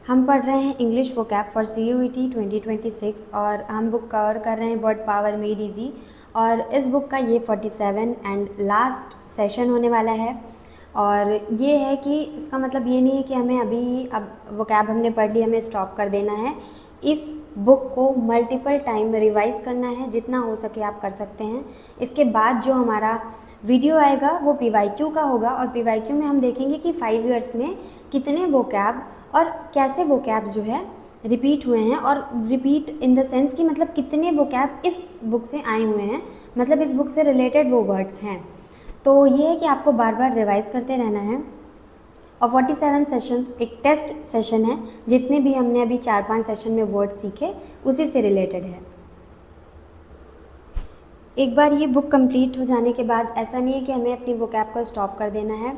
हम पढ़ रहे हैं इंग्लिश वोकैब फॉर CUET 2026 और हम बुक कवर कर रहे हैं वर्ड पावर मेड इजी। और इस बुक का ये 47 एंड लास्ट सेशन होने वाला है। और ये है कि इसका मतलब ये नहीं है कि हमें अभी अब वोकैब हमने पढ़ ली हमें स्टॉप कर देना है। इस बुक को मल्टीपल टाइम रिवाइज करना है, जितना हो सके आप कर सकते हैं। इसके बाद जो हमारा वीडियो आएगा वो PYQ का होगा और PYQ में हम देखेंगे कि 5 इयर्स में कितने वोकैब और कैसे वोकैब जो है रिपीट हुए हैं, और रिपीट इन द सेंस कि मतलब कितने वोकैब इस बुक से आए हुए हैं, मतलब इस बुक से रिलेटेड वो वर्ड्स हैं। तो ये है कि आपको बार बार रिवाइज करते रहना है। और 47 सेशंस एक टेस्ट सेशन है, जितने भी हमने अभी 4-5 सेशन में वर्ड सीखे उसी से रिलेटेड है। एक बार ये बुक कंप्लीट हो जाने के बाद ऐसा नहीं है कि हमें अपनी वोकैब को स्टॉप कर देना है।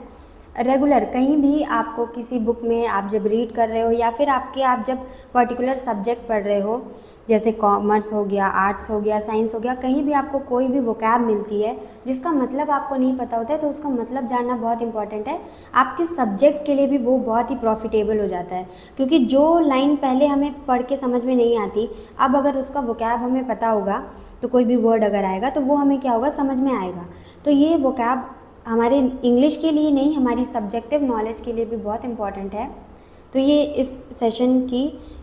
रेगुलर कहीं भी आपको किसी बुक में आप जब रीड कर रहे हो या फिर आप जब पर्टिकुलर सब्जेक्ट पढ़ रहे हो, जैसे कॉमर्स हो गया, आर्ट्स हो गया, साइंस हो गया, कहीं भी आपको कोई भी वोकैब मिलती है जिसका मतलब आपको नहीं पता होता है, तो उसका मतलब जानना बहुत इंपॉर्टेंट है। आपके सब्जेक्ट के लिए भी वो बहुत ही प्रॉफिटेबल हो जाता है, क्योंकि जो लाइन पहले हमें पढ़ के समझ में नहीं आती, अब अगर उसका वोकैब हमें पता होगा तो कोई भी वर्ड अगर आएगा तो वो हमें क्या होगा, समझ में आएगा। तो ये वोकैब हमारे इंग्लिश के लिए नहीं, हमारी सब्जेक्टिव नॉलेज के लिए भी बहुत इम्पॉर्टेंट है। तो ये इस सेशन की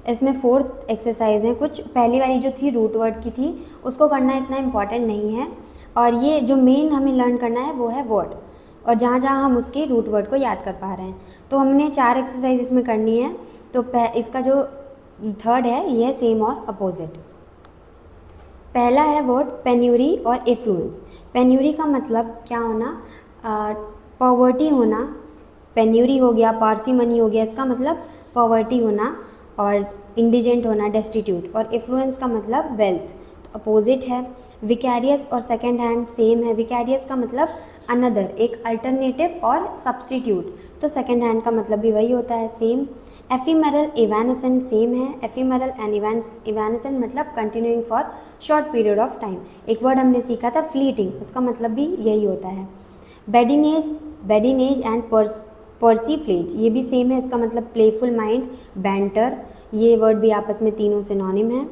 इसमें 4th एक्सरसाइज है। कुछ पहली वाली जो थी रूट वर्ड की थी, उसको करना इतना इम्पॉर्टेंट नहीं है, और ये जो मेन हमें लर्न करना है वो है वर्ड, और जहाँ जहाँ हम उसके रूट वर्ड को याद कर पा रहे हैं। तो हमने 4 एक्सरसाइज इसमें करनी है। तो इसका जो 3rd है ये है सेम और अपोजिट। पहला है वर्ड पेन्यूरी और एफ्लुएंस। पेन्यूरी का मतलब क्या होना, पॉवर्टी होना। पेन्यूरी हो गया, पार्सिमनी हो गया, इसका मतलब पॉवर्टी होना और इंडिजेंट होना, डेस्टिट्यूट। और एफ्लुएंस का मतलब वेल्थ। तो अपोजिट है। विकैरियस और सेकेंड हैंड सेम है। विकैरियस का मतलब अनदर, एक अल्टरनेटिव और सब्सटीट्यूट। तो सेकेंड हैंड का मतलब भी वही होता है, सेम। एफिमेरल इवेनेसेंट सेम है। एफिमेरल एंड इवेनेसेंट मतलब continuing for short period of time. एक वर्ड हमने सीखा था फ्लीटिंग, उसका मतलब भी यही होता है। बेडिनेज एंड पर्सीफ्लेज ये भी सेम है, इसका मतलब प्लेफुल माइंड। बैंटर, ये वर्ड भी आपस में तीनों सिनोनिम है।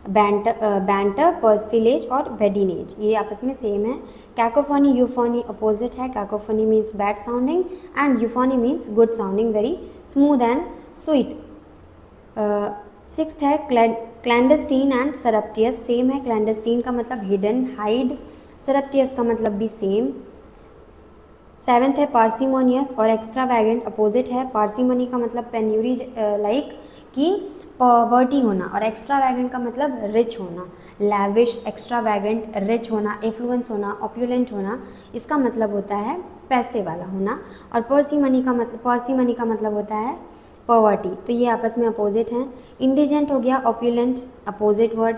बैंटर, पर्सफिलेज और बेडिनेज ये आपस में सेम है। कैकोफोनी यूफोनी अपोजिट है। Cacophony means bad sounding and euphony means good sounding, very smooth and sweet. 6th है क्लैंडस्टीन एंड सरप्टियस सेम है। क्लैंडस्टीन का मतलब हिडन, हाइड। सरप्टियस का मतलब भी सेम। 7th है पार्सिमोनियस और एक्स्ट्रावैगेंट अपोजिट है। पार्सिमनी का मतलब पेन्यूरी लाइक कि पॉवर्टी होना, और एक्स्ट्रावैगेंट का मतलब रिच होना। लैविश, एक्स्ट्रावैगेंट, रिच होना, एफ्लुएंस होना, ऑप्यूलेंट होना, इसका मतलब होता है पैसे वाला होना। और पार्सिमनी का मतलब होता है पॉवर्टी। तो ये आपस में अपोजिट हैं। इंडिजेंट हो गया ऑप्यूलेंट, अपोजिट वर्ड।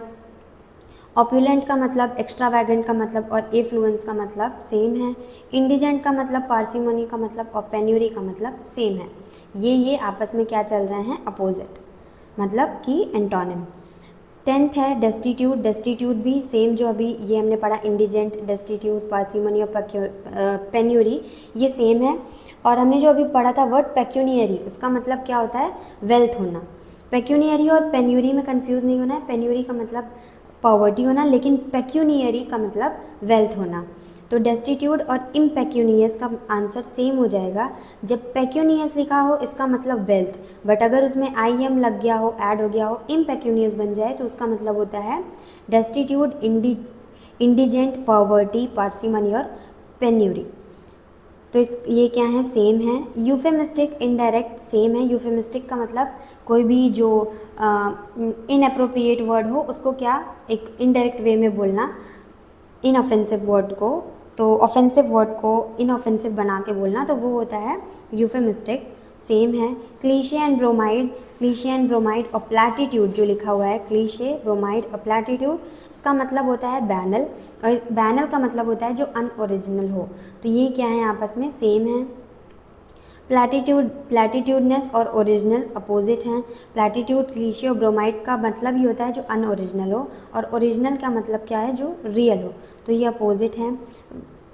ऑप्यूलेंट का मतलब एक्स्ट्रावैगेंट का मतलब और एफ्लुएंस का मतलब सेम है। इंडिजेंट का मतलब पार्सिमनी का मतलब और पेन्यूरी का मतलब सेम है। ये आपस में क्या चल रहे हैं, अपोजिट, मतलब कि एंटोनिम। 10th है डेस्टिट्यूट। डेस्टिट्यूट भी सेम, जो अभी ये हमने पढ़ा इंडिजेंट, डेस्टिट्यूट, पार्सिमनी और पेन्यूरी ये सेम है। और हमने जो अभी पढ़ा था वर्ड पेक्यूनियरी, उसका मतलब क्या होता है, वेल्थ होना। पेक्यूनियरी और पेन्यूरी में कंफ्यूज नहीं होना है। पेन्यूरी का मतलब पॉवर्टी होना, लेकिन पेक्यूनियरी का मतलब वेल्थ होना। तो डेस्टिट्यूट और इम्पेक्यूनियस का आंसर सेम हो जाएगा। जब पेक्यूनियस लिखा हो इसका मतलब वेल्थ, बट अगर उसमें IM लग गया हो, ऐड हो गया हो, इम्पेक्यूनियस बन जाए तो उसका मतलब होता है डेस्टिट्यूट, इंडिजेंट, पॉवर्टी, पार्सिमनी और पेन्यूरी। तो ये क्या है, सेम है। यूफेमिस्टिक, इनडायरेक्ट सेम है। यूफेमिस्टिक का मतलब कोई भी जो इनअप्रोप्रिएट वर्ड हो उसको क्या एक इनडायरेक्ट वे में बोलना, इनऑफेंसिव वर्ड को, तो ऑफेंसिव वर्ड को इनऑफेंसिव बना के बोलना, तो वो होता है यूफेमिस्टिक, सेम है। क्लीशे एंड ब्रोमाइड और प्लैटिट्यूड जो लिखा हुआ है, क्लीशे, ब्रोमाइड और प्लैटिट्यूड, इसका मतलब होता है बैनल, और बैनल का मतलब होता है जो अनओरिजिनल हो। तो ये क्या है, आपस में सेम है। प्लैटिट्यूडनेस और ओरिजिनल अपोजिट हैं। प्लैटिट्यूड, क्लीशे और ब्रोमाइड का मतलब ही होता है जो अनओरिजिनल हो, और ओरिजिनल का मतलब क्या है, जो रियल हो। तो ये अपोजिट हैं।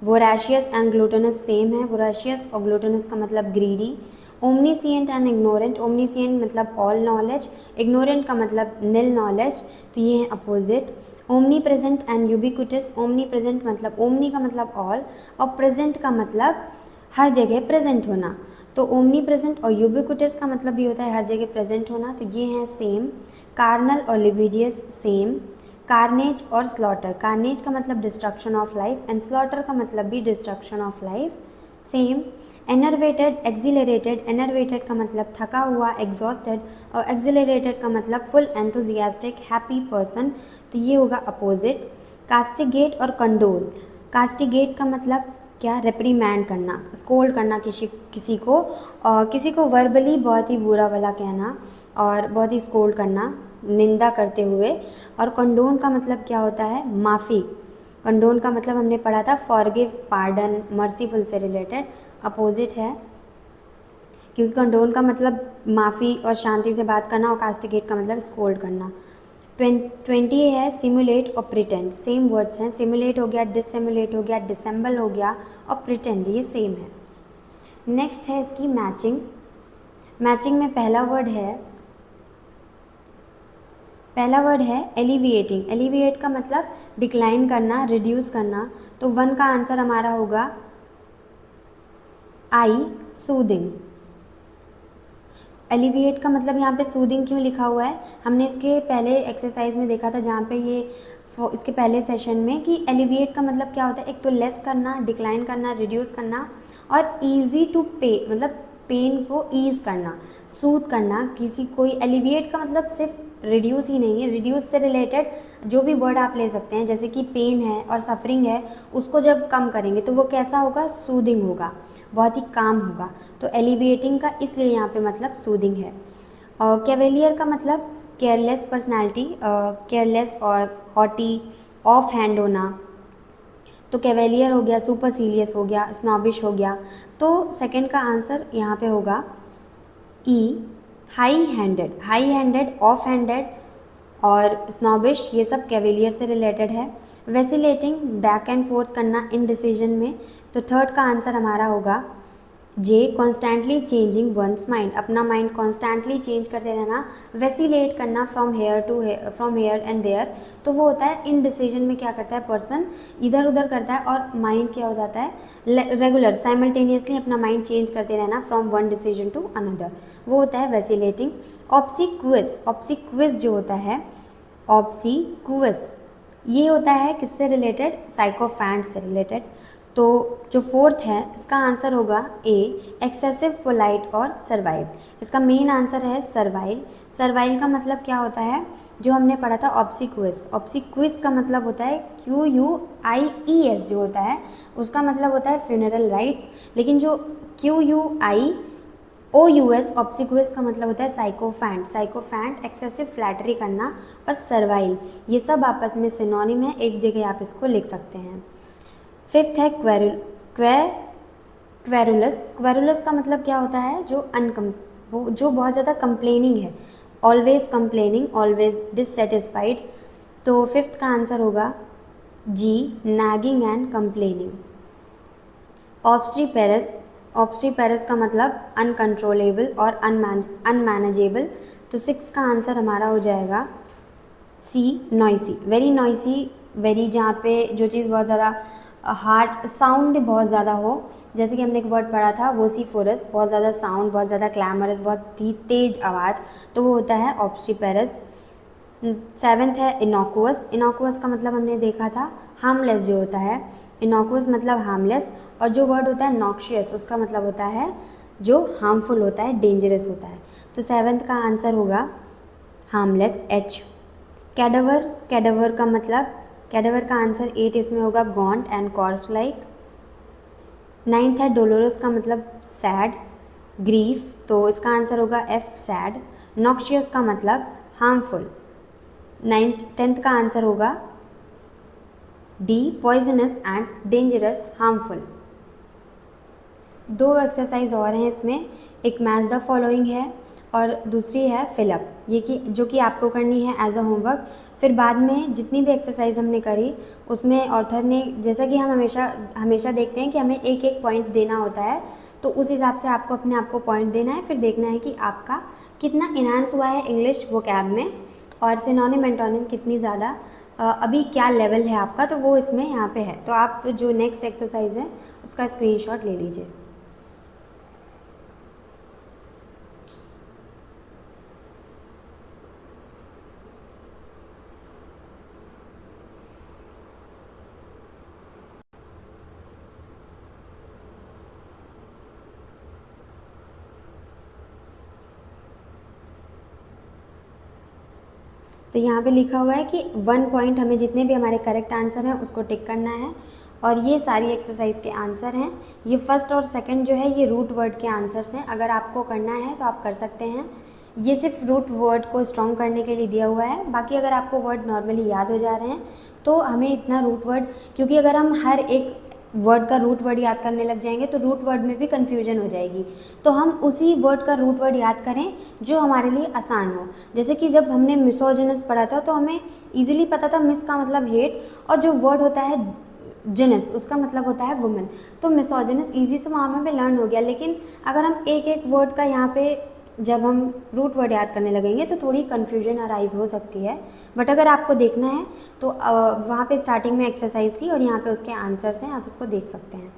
वोराशियस एंड ग्लूटनस सेम है। वोराशियस और ग्लूटनस का मतलब greedy, omniscient and ignorant, omniscient मतलब ऑल नॉलेज, इग्नोरेंट का मतलब निल नॉलेज, तो ये है opposite. Omni present and ubiquitous, omni present मतलब ओमनी का मतलब ऑल और प्रेजेंट का मतलब हर जगह प्रेजेंट होना, तो ओमनी प्रेजेंट और यूबिक्विटस का मतलब भी होता है हर जगह प्रेजेंट होना, तो ये हैं सेम। कार्नल और लिबिडियस सेम। कार्नेज और स्लॉटर, कार्नेज का मतलब डिस्ट्रक्शन ऑफ लाइफ एंड स्लॉटर का मतलब भी destruction of life, same. Enervated, accelerated, enervated का मतलब थका हुआ, एग्जॉस्टेड, और एक्सिलरेटेड का मतलब फुल एंथुजियास्टिक, हैप्पी पर्सन, तो ये होगा अपोजिट। कास्टिगेट और कंडोल, कास्टिगेट का मतलब क्या, रिप्रीमैंड करना, स्कोल्ड करना किसी को, और किसी को वर्बली बहुत ही बुरा भला कहना और बहुत ही स्कोल्ड करना निंदा करते हुए। और कंडोन का मतलब क्या होता है, माफ़ी। कंडोन का मतलब हमने पढ़ा था फॉरगिव, पार्डन, मर्सीफुल से रिलेटेड, अपोजिट है, क्योंकि कंडोन का मतलब माफ़ी और शांति से बात करना और कास्टिगेट का मतलब स्कोल्ड करना। 20 है सिमुलेट और प्रिटेंड, सेम वर्ड्स हैं, सिमुलेट हो गया, डिससिमुलेट हो गया, डिसेंबल हो गया और प्रिटेंड ये सेम है। नेक्स्ट है इसकी मैचिंग। मैचिंग में पहला वर्ड है एलिविएटिंग, एलिविएट का मतलब डिक्लाइन करना, रिड्यूस करना, तो 1 का आंसर हमारा होगा आई, सूदिंग। एलिविएट का मतलब यहाँ पे सूदिंग क्यों लिखा हुआ है, हमने इसके पहले एक्सरसाइज में देखा था जहाँ पे ये इसके पहले सेशन में कि एलिविएट का मतलब क्या होता है, एक तो लेस करना, डिक्लाइन करना, रिड्यूस करना, और ईजी टू पे मतलब पेन को ईज़ करना, सूद करना किसी कोई। एलिविएट का मतलब सिर्फ रिड्यूस ही नहीं है, रिड्यूस से रिलेटेड जो भी वर्ड आप ले सकते हैं, जैसे कि पेन है और सफरिंग है, उसको जब कम करेंगे तो वो कैसा होगा, सूदिंग होगा, बहुत ही काम होगा, तो एलिविएटिंग का इसलिए यहाँ पे मतलब सूदिंग है। और कैवेलियर का मतलब केयरलेस पर्सनैलिटी, केयरलेस और हॉटी, ऑफ हैंड होना, तो कैवेलियर हो गया, सुपरसीलियस हो गया, स्नॉबिश हो गया, तो सेकंड का आंसर यहाँ पे होगा E, high handed. High handed, off handed और स्नॉबिश ये सब कैवेलियर से रिलेटेड है। वेसिलेटिंग, बैक एंड फोर्थ करना इनडिसीजन में, तो थर्ड का आंसर हमारा होगा J, constantly changing one's mind, अपना माइंड कॉन्स्टेंटली चेंज करते रहना। वेसिलेट करना फ्रॉम हेयर एंड देयर, तो वो होता है इनडिसीजन में क्या करता है पर्सन, इधर उधर करता है, और माइंड क्या हो जाता है रेगुलर, साइमल्टेनियसली अपना माइंड चेंज करते रहना from one decision to another, वो होता है वेसिलेटिंग। ऑब्सिक्वियस, ऑब्सिक्वियस जो होता है, ऑब्सिक्वियस ये होता है किससे रिलेटेड, साइकोफैंट से रिलेटेड, तो जो फोर्थ है इसका आंसर होगा ए, एक्सेसिव पोलाइट और सर्वाइल, इसका मेन आंसर है सर्वाइल। सर्वाइल का मतलब क्या होता है, जो हमने पढ़ा था ऑब्सिक्वियस, ऑब्सिक्वियस का मतलब होता है QUIES जो होता है उसका मतलब होता है फ्यूनरल राइट्स, लेकिन जो QUIOUS ऑब्सिक्वियस का मतलब होता है साइकोफैंट, साइकोफैंट एक्सेसिव फ्लैटरी करना, और सर्वाइल ये सब आपस में सिनोनिम है, एक जगह आप इसको लिख सकते हैं। फिफ्थ है क्वेरुलस, क्वेरुलस का मतलब क्या होता है, जो बहुत ज़्यादा कंप्लेनिंग है, ऑलवेज कंप्लेनिंग, ऑलवेज डिससेटिस्फाइड, तो फिफ्थ का आंसर होगा जी, नैगिंग एंड कंप्लेनिंग। ऑब्स्ट्रीपेरस, ऑब्स्ट्रीपेरस का मतलब अनकंट्रोलेबल और अनमैनेजेबल, तो सिक्स का आंसर हमारा हो जाएगा सी, नॉइसी, वेरी नॉइसी, वेरी जहाँ पे जो चीज़ बहुत ज़्यादा हार्ड साउंड बहुत ज़्यादा हो, जैसे कि हमने एक वर्ड पढ़ा था वोसिफोरस, बहुत ज़्यादा साउंड, बहुत ज़्यादा क्लैमरस, बहुत ही तेज़ आवाज़, तो वो होता है ऑब्स्ट्रीपेरस। सेवेंथ है इनोकुअस, इनोकुअस का मतलब हमने देखा था हार्मलेस जो होता है, इनोकुअस मतलब हार्मलेस, और जो वर्ड होता है नॉक्शियस उसका मतलब होता है जो हार्मफुल होता है, डेंजरस होता है, तो सेवेंथ का आंसर होगा हार्मलेस, एच। कैडवर, कैडवर का मतलब, कैडवर का आंसर 8 इसमें होगा गॉन्ट एंड कॉर्प्स लाइक। नाइन्थ है डोलोरस का मतलब सैड, ग्रीफ, तो इसका आंसर होगा एफ, सैड। नॉक्शियस का मतलब हार्मफुल। टेंथ का आंसर होगा D, poisonous and dangerous, harmful. दो एक्सरसाइज और हैं इसमें, एक मैच द फॉलोइंग है और दूसरी है फिलअप, ये कि जो कि आपको करनी है एज अ होमवर्क। फिर बाद में जितनी भी एक्सरसाइज हमने करी उसमें ऑथर ने, जैसा कि हम हमेशा देखते हैं कि हमें एक एक पॉइंट देना होता है, तो उस हिसाब से आपको अपने आप को पॉइंट देना है, फिर देखना है कि आपका कितना इन्हांस हुआ है इंग्लिश वोकैब में, और सिनोनिम एंटोनिम कितनी ज़्यादा अभी क्या लेवल है आपका, तो वो इसमें यहाँ पे है। तो आप जो नेक्स्ट एक्सरसाइज है उसका स्क्रीनशॉट ले लीजिए। तो यहाँ पे लिखा हुआ है कि 1 पॉइंट हमें जितने भी हमारे करेक्ट आंसर हैं उसको टिक करना है, और ये सारी एक्सरसाइज के आंसर हैं। ये फर्स्ट और सेकंड जो है ये रूट वर्ड के आंसर्स हैं। अगर आपको करना है तो आप कर सकते हैं। ये सिर्फ रूट वर्ड को स्ट्रॉन्ग करने के लिए दिया हुआ है। बाकी अगर आपको वर्ड नॉर्मली याद हो जा रहे हैं तो हमें इतना रूट वर्ड, क्योंकि अगर हम हर एक वर्ड का रूट वर्ड याद करने लग जाएंगे तो रूट वर्ड में भी कन्फ्यूजन हो जाएगी। तो हम उसी वर्ड का रूट वर्ड याद करें जो हमारे लिए आसान हो। जैसे कि जब हमने मिसोजिनस पढ़ा था तो हमें इजीली पता था मिस का मतलब हेट, और जो वर्ड होता है जिनस उसका मतलब होता है वुमेन। तो मिसोजिनस ईजी से वहाँ में लर्न हो गया। लेकिन अगर हम एक एक वर्ड का यहाँ पे जब हम रूट वर्ड याद करने लगेंगे तो थोड़ी कन्फ्यूजन अराइज हो सकती है। बट अगर आपको देखना है तो वहाँ पे स्टार्टिंग में एक्सरसाइज थी और यहाँ पे उसके आंसर्स हैं, आप इसको देख सकते हैं।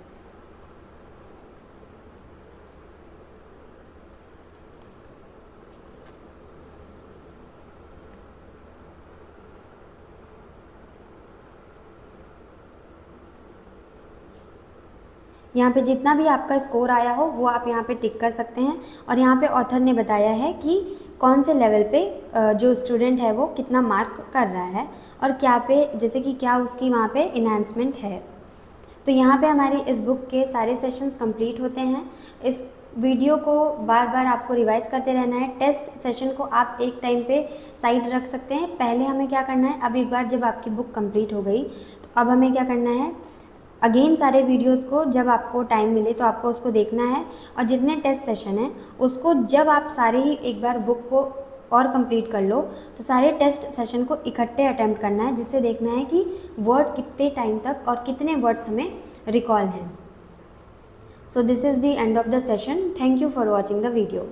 यहाँ पे जितना भी आपका स्कोर आया हो वो आप यहाँ पे टिक कर सकते हैं। और यहाँ पे ऑथर ने बताया है कि कौन से लेवल पे जो स्टूडेंट है वो कितना मार्क कर रहा है, और क्या पे जैसे कि क्या उसकी वहाँ पे इन्हांसमेंट है। तो यहाँ पे हमारी इस बुक के सारे सेशंस कंप्लीट होते हैं। इस वीडियो को बार बार आपको रिवाइज करते रहना है। टेस्ट सेशन को आप एक टाइम पे साइड रख सकते हैं। पहले हमें क्या करना है, अब एक बार जब आपकी बुक कंप्लीट हो गई तो अब हमें क्या करना है, अगेन सारे वीडियोस को जब आपको टाइम मिले तो आपको उसको देखना है, और जितने टेस्ट सेशन हैं उसको जब आप सारे ही एक बार बुक को और कंप्लीट कर लो तो सारे टेस्ट सेशन को इकट्ठे अटेम्प्ट करना है, जिससे देखना है कि वर्ड कितने टाइम तक और कितने वर्ड्स हमें रिकॉल हैं। So this is the end of the session. Thank you for watching the video.